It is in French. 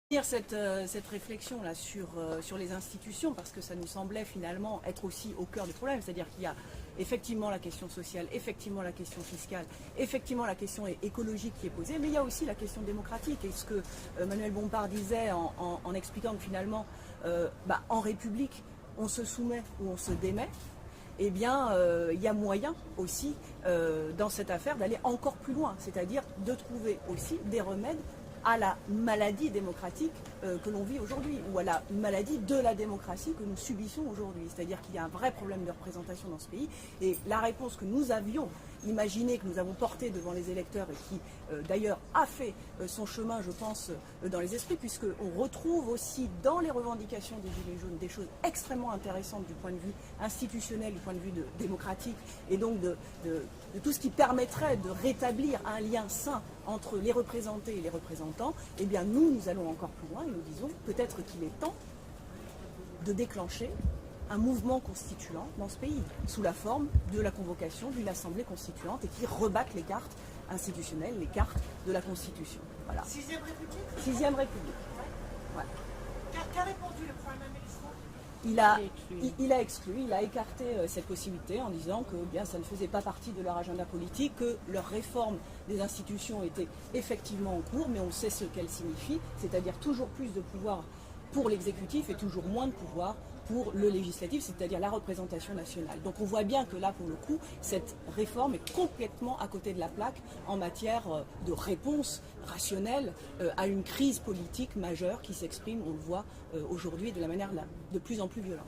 Cette réflexion-là sur les institutions, parce que ça nous semblait finalement être aussi au cœur du problème, c'est-à-dire qu'il y a effectivement la question sociale, effectivement la question fiscale, effectivement la question écologique qui est posée, mais il y a aussi la question démocratique. Et ce que Manuel Bompard disait en expliquant que finalement, en République, on se soumet ou on se démet, eh bien, il y a moyen aussi, dans cette affaire, d'aller encore plus loin, c'est-à-dire de trouver aussi des remèdes à la maladie démocratique que l'on vit aujourd'hui, ou à la maladie de la démocratie que nous subissons aujourd'hui. C'est-à-dire qu'il y a un vrai problème de représentation dans ce pays, et la réponse que nous avions imaginée, que nous avons portée devant les électeurs, et qui d'ailleurs a fait son chemin, je pense, dans les esprits, puisqu'on retrouve aussi dans les revendications des Gilets jaunes des choses extrêmement intéressantes du point de vue institutionnel, du point de vue démocratique, et donc de tout ce qui permettrait de rétablir un lien sain entre les représentés et les représentants. Eh bien nous allons encore plus loin et nous disons peut-être qu'il est temps de déclencher un mouvement constituant dans ce pays, sous la forme de la convocation d'une assemblée constituante et qui rebatte les cartes institutionnelles, les cartes de la Constitution. Voilà. Sixième République. Sixième République. Ouais. Qu'a répondu le Premier ministre? Il a exclu, il a écarté cette possibilité en disant que bien, ça ne faisait pas partie de leur agenda politique, que leur réforme des institutions était effectivement en cours, mais on sait ce qu'elle signifie, c'est-à-dire toujours plus de pouvoir pour l'exécutif et toujours moins de pouvoir pour le législatif, c'est-à-dire la représentation nationale. Donc on voit bien que là, pour le coup, cette réforme est complètement à côté de la plaque en matière de réponse rationnelle à une crise politique majeure qui s'exprime, on le voit aujourd'hui, de la manière de plus en plus violente.